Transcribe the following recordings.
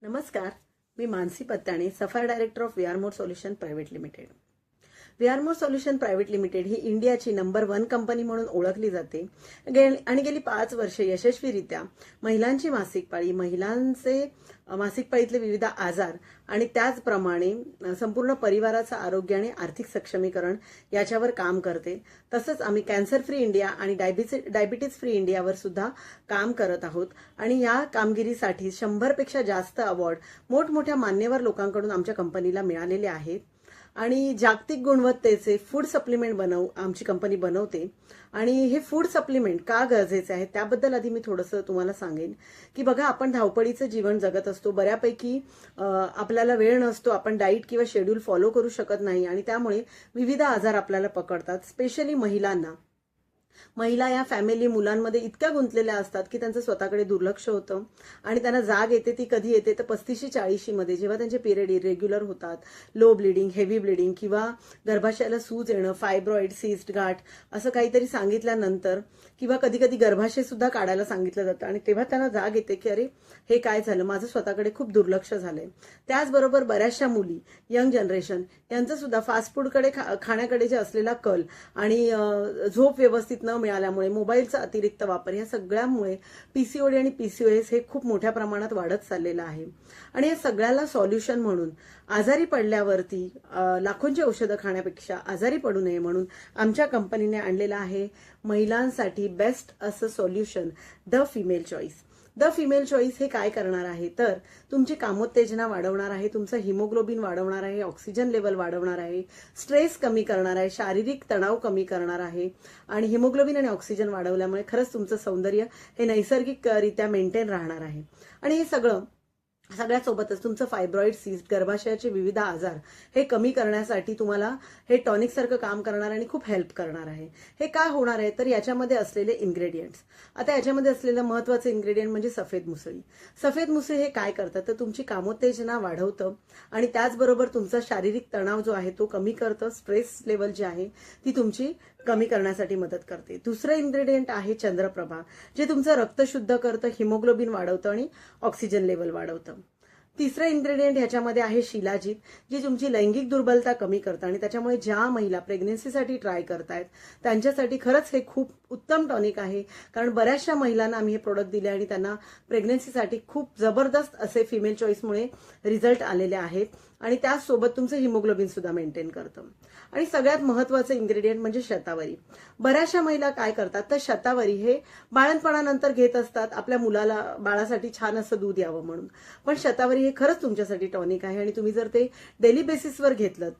नमस्कार, मी Mansi Pattane, sapphire director of VR more solution private limited. VR more solution private limited ही इंडियाची number 1 company म्हणून ओळखली जाते आणि गेली 5 वर्षे यशस्वीरित्या महिलांची मासिक पाळी, महिलांचे मासिक पाळीतले विविध आजार आणि त्याचप्रमाणे संपूर्ण परिवाराचं आरोग्य आणि आर्थिक सक्षमीकरण याच्यावर काम करते. तसंच आम्ही कॅन्सर फ्री इंडिया आणि डायबिटीज फ्री इंडियावर सुद्धा काम करत आहोत आणि या कामगिरीसाठी 100 पेक्षा जास्त अवॉर्ड मोठमोठ्या मान्यवर लोकांकडून आमच्या कंपनीला मिळालेले आहेत. आणि जागतिक गुणवत्तेचे फूड सप्लिमेंट आमची कंपनी बनवते. आणि हे फूड सप्लिमेंट का गरजेचे आहे त्याबद्दल आधी मी थोडंसं तुम्हाला सांगेन की बघा, आपण धावपळीचं जीवन जगत असतो, बऱ्यापैकी आपल्याला वेळ नसतो, आपण डाईट किंवा शेड्यूल फॉलो करू शकत नाही आणि त्यामुळे विविध आजार आपल्याला पकडतात. स्पेशली महिला या फॅमिली मुलांमध्ये इतक्या गुंतलेल्या असतात की त्यांचं स्वतःकडे दुर्लक्ष होतं आणि त्यांना जाग येते. ती कधी येते तर 35-40 मध्ये, जेव्हा त्यांचे पिरियड इरेग्युलर होतात, लो ब्लिडिंग, हेवी ब्लिडिंग किंवा गर्भाशयाला सूज येणं, फायब्रॉइड, सिस्ट, गाठ असं काहीतरी सांगितल्यानंतर किंवा कधी कधी गर्भाशय सुद्धा काढायला सांगितलं जातं आणि तेव्हा त्यांना जाग येते की अरे हे काय झालं, माझं स्वतःकडे खूप दुर्लक्ष झालंय. त्याचबरोबर बऱ्याचशा मुली, यंग जनरेशन यांचं सुद्धा फास्ट फूडकडे खाण्याकडे जे असलेला कल आणि झोप व्यवस्थित न मिळाल्यामुळे, मोबाईलचा अतिरिक्त वापर, या सगळ्यामुळे पीसीओडी आणि पीसीओएस हे खूप मोठ्या प्रमाणात वाढत चाललेलं आहे. आणि या सगळ्याला सॉल्युशन म्हणून आजारी पडल्यावरती लाखोंची औषधं खाण्यापेक्षा आजारी पडू नये म्हणून आमच्या कंपनीने आणलेलं आहे महिलांसाठी बेस्ट असं solution, the female choice. The female choice हे काय करणार आहे तर तुमची कामोत्तेजना वाढवणार आहे, तुमचं हिमोग्लोबिन वाढवणार आहे, ऑक्सिजन लेवल वाढवणार आहे, स्ट्रेस कमी करणार आहे, शारीरिक तणाव कमी करणार आहे. आणि हिमोग्लोबिन आणि ऑक्सिजन वाढवल्यामुळे खरंच तुमचं सौंदर्य हे नैसर्गिकरित्या मेंटेन राहणार आहे. आणि हे सगळ्यासोबतच तुमचं फायब्रॉइड, सिस्ट, गर्भाशयाचे विविध आजार हे कमी करण्यासाठी तुम्हाला हे टॉनिक सारखं काम करणार आणि खूप हेल्प करणार आहे. हे काय होणार आहे तर याच्यामध्ये असलेले इन्ग्रेडियंट्स, आता याच्यामध्ये असलेलं महत्वाचं इन्ग्रेडियंट म्हणजे सफेद मुसळी. सफेद मुसळी हे काय करतं तर तुमची कामोत्तेजना वाढवतं आणि त्याचबरोबर तुमचा शारीरिक तणाव जो आहे तो कमी करतं, स्ट्रेस लेवल जी आहे ती तुमची कमी करण्यासाठी मदत करते. दुसरं इन्ग्रेडियंट आहे चंद्रप्रभा, जे तुमचं रक्त शुद्ध करतं, हिमोग्लोबिन वाढवतं आणि ऑक्सिजन लेवल वाढवतं. तिसरं इन्ग्रेडियंट ह्याच्यामध्ये आहे शिलाजीत, जी तुमची लैंगिक दुर्बलता कमी करतं आणि त्याच्यामुळे ज्या महिला प्रेग्नन्सीसाठी ट्राय करतायत त्यांच्यासाठी खरंच हे खूप उत्तम टॉनिक आहे. कारण बऱ्याचशा महिलांना आम्ही हे प्रोडक्ट दिले आणि त्यांना प्रेग्नन्सीसाठी खूप जबरदस्त असे फिमेल चॉईसमुळे रिझल्ट आलेले आहेत. आणि त्याचसोबत तुमचं हिमोग्लोबिन सुद्धा मेंटेन करतं. आणि सगळ्यात महत्वाचं इन्ग्रेडियंट म्हणजे शतावरी. बऱ्याचशा महिला काय करतात तर शतावरी हे बाळंतपणानंतर घेत असतात आपल्या बाळासाठी छान असं दूध यावं म्हणून, पण शतावरी हे खरंच तुमच्यासाठी टॉनिक आहे आणि तुम्ही जर ते डेली बेसिसवर घेतलं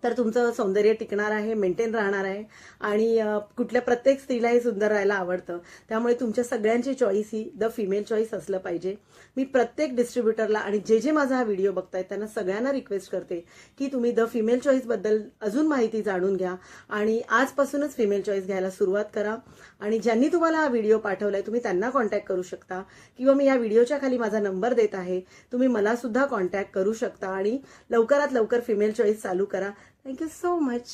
तर तुमचं सौंदर्य टिकणार आहे, मेंटेन राहणार आहे. आणि कुठल्या प्रत्येक स्त्रीला हे सुंदर राहायला आवडतं, त्यामुळे तुमच्या सगळ्यांची choice he the female choice असलं पाहिजे. मी प्रत्येक डिस्ट्रीब्युटरला आणि जे माझा हा व्हिडिओ बघतायत त्यांना सगळ्यांना रिक्वेस्ट करते की तुम्ही द फिमेल चॉईस बद्दल अजून माहिती जाणून घ्या आणि आजपासूनच फिमेल चॉईस घ्यायला सुरुवात करा. आणि ज्यांनी तुम्हाला हा व्हिडिओ पाठवलाय तुम्ही त्यांना कॉन्टॅक्ट करू शकता किंवा मी या व्हिडिओच्या खाली माझा नंबर देत आहे, तुम्ही मला सुद्धा कॉन्टॅक्ट करू शकता आणि लवकरात लवकर फिमेल चॉईस चालू करा. Thank you so much.